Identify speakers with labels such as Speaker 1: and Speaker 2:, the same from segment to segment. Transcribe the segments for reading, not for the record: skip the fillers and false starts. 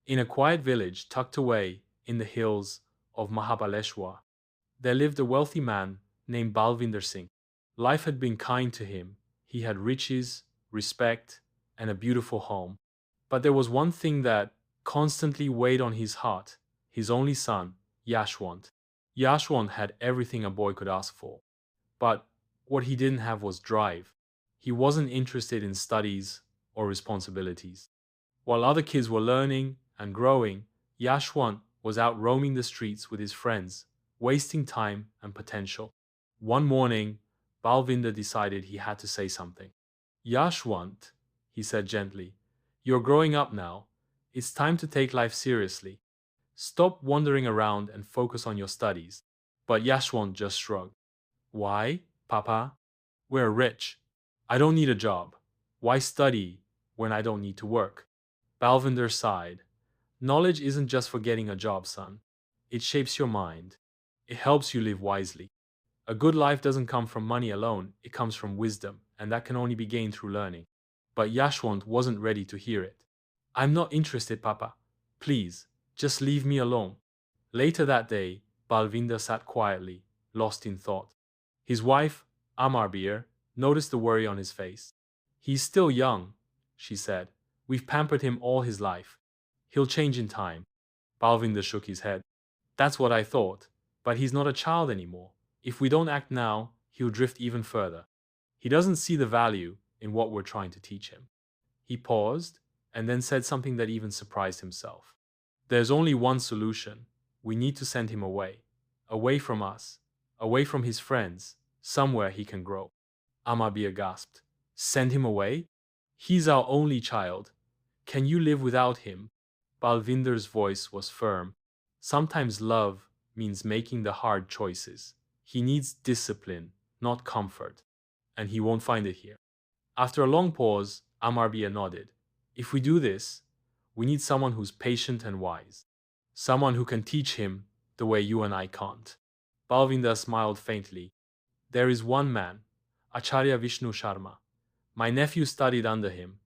Speaker 1: In a quiet village tucked away in the hills of Mahabaleshwar, there lived a wealthy man named Balvinder Singh. Life had been kind to him. He had riches, respect, and a beautiful home. But there was one thing that constantly weighed on his heart: his only son, Yashwant. Yashwant had everything a boy could ask for. But what he didn't have was drive. He wasn't interested in studies or responsibilities. While other kids were learning and growing, Yashwant was out roaming the streets with his friends, wasting time and potential. One morning, Balvinder decided he had to say something. Yashwant, he said gently, you're growing up now. It's time to take life seriously. Stop wandering around and focus on your studies. But Yashwant just shrugged. Why, Papa? We're rich. I don't need a job. Why study when I don't need to work? Balvinder sighed. Knowledge isn't just for getting a job, son. It shapes your mind. It helps you live wisely. A good life doesn't come from money alone, it comes from wisdom, and that can only be gained through learning. But Yashwant wasn't ready to hear it. I'm not interested, Papa. Please, just leave me alone. Later that day, Balvinder sat quietly, lost in thought. His wife, Amarbir, noticed the worry on his face. He's still young, she said. We've pampered him all his life. He'll change in time. Balvinder shook his head. That's what I thought, but he's not a child anymore. If we don't act now, he'll drift even further. He doesn't see the value in what we're trying to teach him. He paused and then said something that even surprised himself. There's only one solution. We need to send him away. Away from us. Away from his friends. Somewhere he can grow. Amabir gasped. Send him away? He's our only child. Can you live without him? Balvinder's voice was firm. Sometimes love means making the hard choices. He needs discipline, not comfort. And he won't find it here. After a long pause, Amarbia nodded. If we do this, we need someone who's patient and wise. Someone who can teach him the way you and I can't. Balvinder smiled faintly. There is one man, Acharya Vishnu Sharma. My nephew studied under him.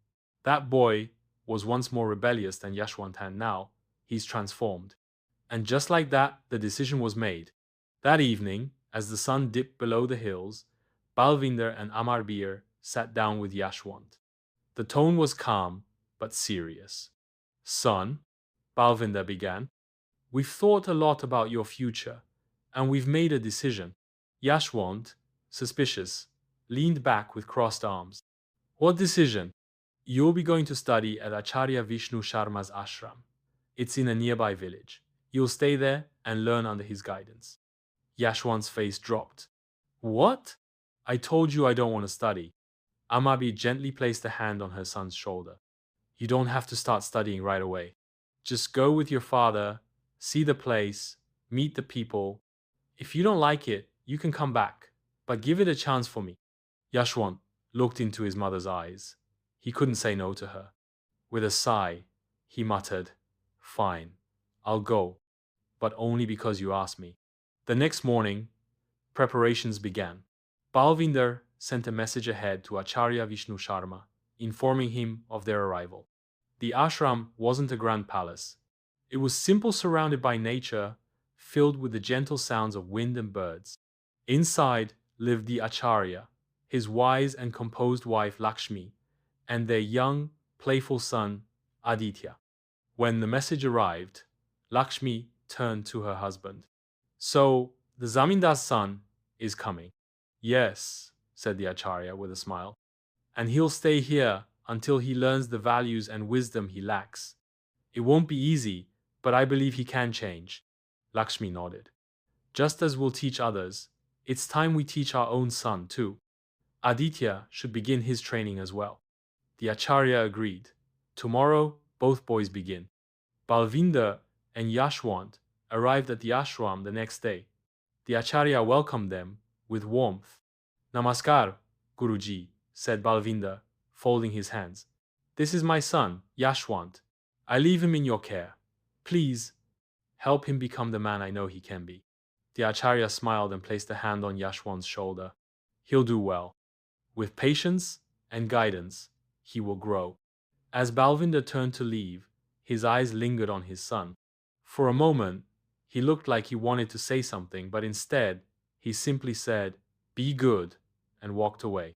Speaker 1: That boy was once more rebellious than Yashwant, and now he's transformed. And just like that, the decision was made. That evening, as the sun dipped below the hills, Balvinder and Amarbir sat down with Yashwant. The tone was calm, but serious. Son, Balvinder began, we've thought a lot about your future, and we've made a decision. Yashwant, suspicious, leaned back with crossed arms. What decision? You'll be going to study at Acharya Vishnu Sharma's ashram. It's in a nearby village. You'll stay there and learn under his guidance. Yashwant's face dropped. What? I told you I don't want to study. Amabi gently placed a hand on her son's shoulder. You don't have to start studying right away. Just go with your father, see the place, meet the people. If you don't like it, you can come back, but give it a chance for me. Yashwant looked into his mother's eyes. He couldn't say no to her. With a sigh, he muttered, Fine, I'll go, but only because you asked me. The next morning, preparations began. Balvinder sent a message ahead to Acharya Vishnu Sharma, informing him of their arrival. The ashram wasn't a grand palace. It was simple, surrounded by nature, filled with the gentle sounds of wind and birds. Inside lived the Acharya, his wise and composed wife Lakshmi, and their young, playful son Aditya. When the message arrived, Lakshmi turned to her husband. So, the Zamindar's son is coming. Yes, said the Acharya with a smile. And he'll stay here until he learns the values and wisdom he lacks. It won't be easy, but I believe he can change. Lakshmi nodded. Just as we'll teach others, it's time we teach our own son too. Aditya should begin his training as well. The Acharya agreed. Tomorrow, both boys begin. Balvinder and Yashwant arrived at the ashram the next day. The Acharya welcomed them with warmth. Namaskar, Guruji, said Balvinder, folding his hands. This is my son, Yashwant. I leave him in your care. Please, help him become the man I know he can be. The Acharya smiled and placed a hand on Yashwant's shoulder. He'll do well. With patience and guidance, he will grow. As Balvinder turned to leave, His eyes lingered on his son. For a moment, he looked like he wanted to say something, but instead, he simply said, "Be good," and walked away.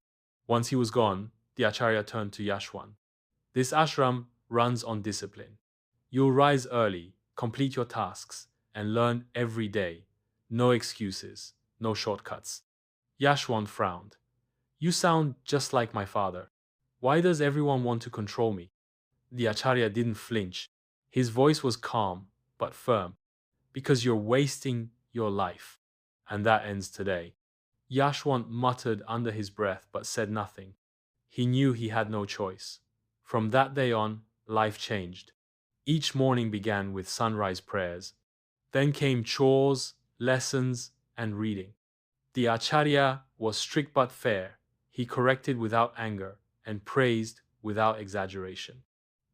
Speaker 1: Once he was gone, the Acharya turned to Yashwant. "This ashram runs on discipline. You'll rise early, complete your tasks, and learn every day. No excuses, no shortcuts." Yashwant frowned. "You sound just like my father. Why does everyone want to control me?" The Acharya didn't flinch. His voice was calm, but firm. "Because you're wasting your life. And that ends today." Yashwant muttered under his breath but said nothing. He knew he had no choice. From that day on, life changed. Each morning began with sunrise prayers. Then came chores, lessons, and reading. The Acharya was strict but fair. He corrected without anger and praised without exaggeration.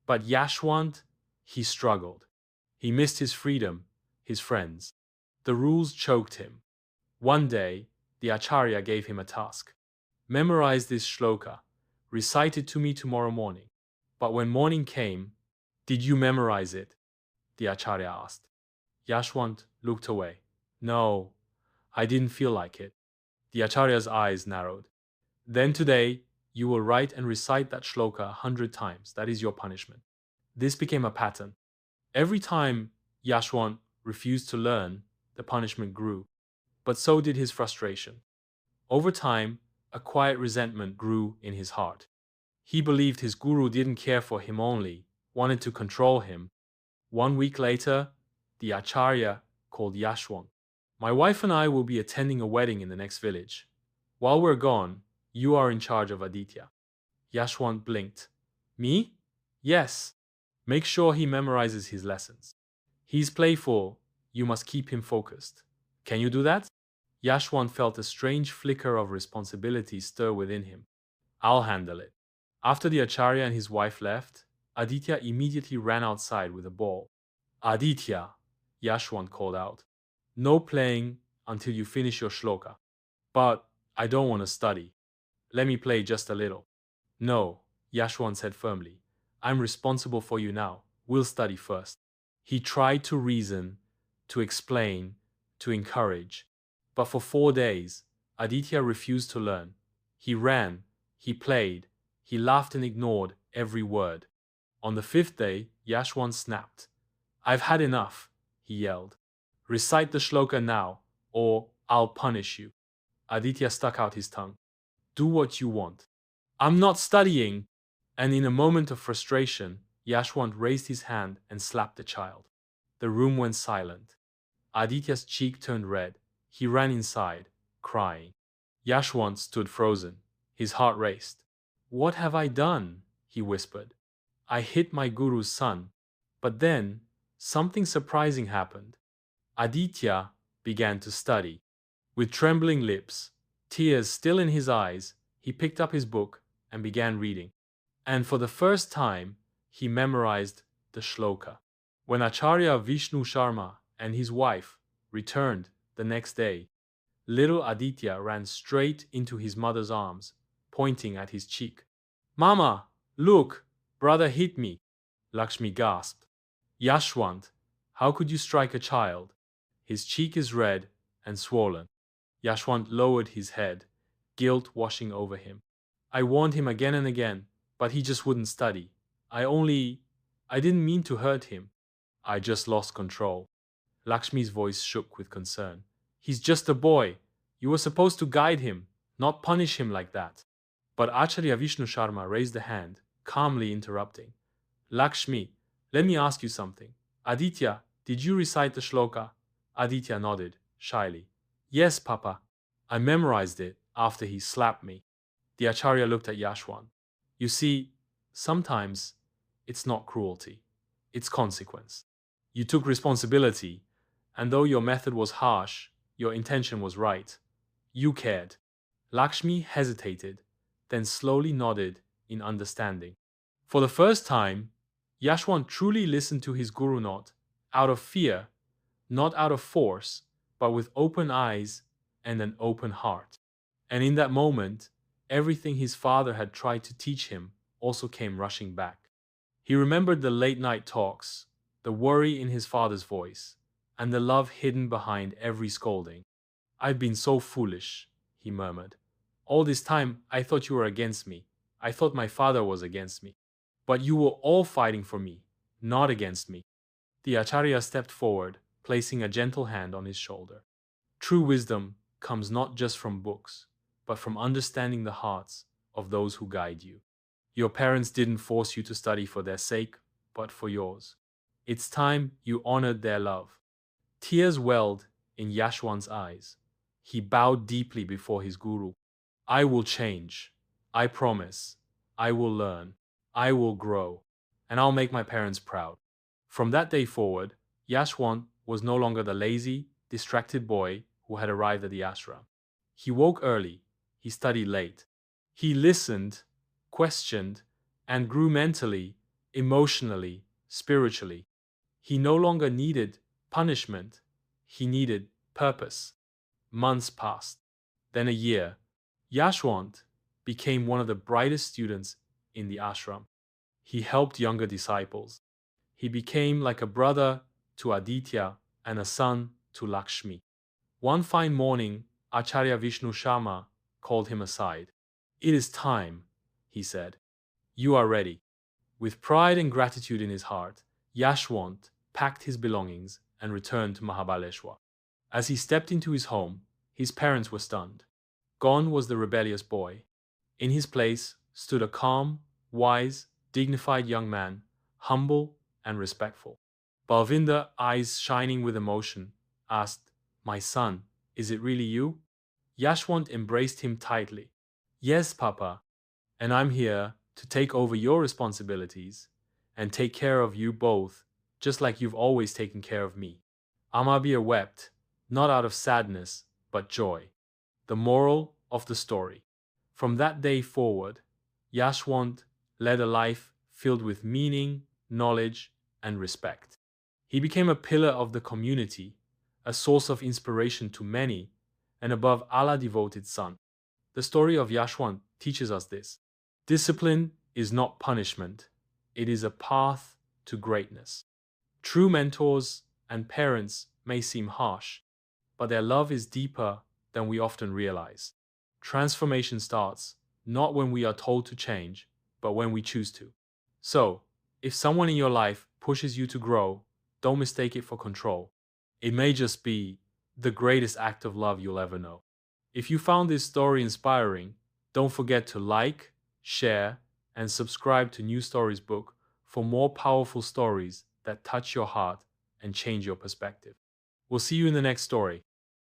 Speaker 1: But Yashwant, he struggled. He missed his freedom, his friends. The rules choked him. One day, the Acharya gave him a task. "Memorize this shloka. Recite it to me tomorrow morning." But when morning came, "Did you memorize it?" the Acharya asked. Yashwant looked away. "No, I didn't feel like it." The Acharya's eyes narrowed. "Then today, you will write and recite that shloka 100 times. That is your punishment." This became a pattern. Every time Yashwant refused to learn, the punishment grew. But so did his frustration. Over time, a quiet resentment grew in his heart. He believed his guru didn't care for him only, wanted to control him. 1 week later, the Acharya called Yashwant. "My wife and I will be attending a wedding in the next village. While we're gone, you are in charge of Aditya." Yashwant blinked. "Me?" "Yes. Make sure he memorizes his lessons. He's playful. You must keep him focused. Can you do that?" Yashwant felt a strange flicker of responsibility stir within him. "I'll handle it." After the Acharya and his wife left, Aditya immediately ran outside with a ball. "Aditya," Yashwant called out, "no playing until you finish your shloka." "But I don't want to study. Let me play just a little." "No," Yashwant said firmly. "I'm responsible for you now. We'll study first." He tried to reason, to explain, to encourage. But for 4 days, Aditya refused to learn. He ran, he played, he laughed and ignored every word. On the 5th day, Yashwant snapped. "I've had enough," he yelled. "Recite the shloka now, or I'll punish you." Aditya stuck out his tongue. "Do what you want." "I'm not studying." And in a moment of frustration, Yashwant raised his hand and slapped the child. The room went silent. Aditya's cheek turned red. He ran inside, crying. Yashwant stood frozen. His heart raced. "What have I done?" he whispered. "I hit my guru's son." But then, something surprising happened. Aditya began to study. With trembling lips, tears still in his eyes, he picked up his book and began reading. And for the first time, he memorized the shloka. When Acharya Vishnu Sharma and his wife returned the next day, little Aditya ran straight into his mother's arms, pointing at his cheek. "Mama, look, brother hit me," Lakshmi gasped. "Yashwant, how could you strike a child? His cheek is red and swollen." Yashwant lowered his head, guilt washing over him. "I warned him again and again, but he just wouldn't study. I didn't mean to hurt him. I just lost control." Lakshmi's voice shook with concern. "He's just a boy. You were supposed to guide him, not punish him like that." But Acharya Vishnu Sharma raised a hand, calmly interrupting. "Lakshmi, let me ask you something. Aditya, did you recite the shloka?" Aditya nodded, shyly. "Yes, Papa. I memorized it after he slapped me." The Acharya looked at Yashwant. "You see, sometimes it's not cruelty. It's consequence. You took responsibility, and though your method was harsh, your intention was right. You cared." Lakshmi hesitated, then slowly nodded in understanding. For the first time, Yashwant truly listened to his guru, not out of fear, not out of force, but with open eyes and an open heart. And in that moment, everything his father had tried to teach him also came rushing back. He remembered the late-night talks, the worry in his father's voice, and the love hidden behind every scolding. "I've been so foolish," he murmured. "All this time I thought you were against me. I thought my father was against me. But you were all fighting for me, not against me." The Acharya stepped forward, placing a gentle hand on his shoulder. "True wisdom comes not just from books, but from understanding the hearts of those who guide you. Your parents didn't force you to study for their sake, but for yours. It's time you honored their love." Tears welled in Yashwant's eyes. He bowed deeply before his guru. "I will change. I promise. I will learn. I will grow. And I'll make my parents proud." From that day forward, Yashwant was no longer the lazy, distracted boy who had arrived at the ashram. He woke early. He studied late. He listened, questioned, and grew mentally, emotionally, spiritually. He no longer needed punishment. He needed purpose. Months passed. Then a year. Yashwant became one of the brightest students in the ashram. He helped younger disciples. He became like a brother to Aditya and a son to Lakshmi. One fine morning, Acharya Vishnu Sharma called him aside. "It is time," he said. "You are ready." With pride and gratitude in his heart, Yashwant packed his belongings and returned to Mahabaleshwar. As he stepped into his home, his parents were stunned. Gone was the rebellious boy. In his place stood a calm, wise, dignified young man, humble and respectful. Balvinder, eyes shining with emotion, asked, "My son, is it really you?" Yashwant embraced him tightly. "Yes, Papa, and I'm here to take over your responsibilities and take care of you both, just like you've always taken care of me." Amabir wept, not out of sadness, but joy. The moral of the story. From that day forward, Yashwant led a life filled with meaning, knowledge, and respect. He became a pillar of the community, a source of inspiration to many, and above Allah devoted son. The story of Yashwant teaches us this. Discipline is not punishment. It is a path to greatness. True mentors and parents may seem harsh, but their love is deeper than we often realize. Transformation starts not when we are told to change, but when we choose to. So, if someone in your life pushes you to grow, don't mistake it for control. It may just be the greatest act of love you'll ever know. If you found this story inspiring, don't forget to like, share, and subscribe to New Stories Book for more powerful stories that touch your heart and change your perspective. We'll see you in the next story.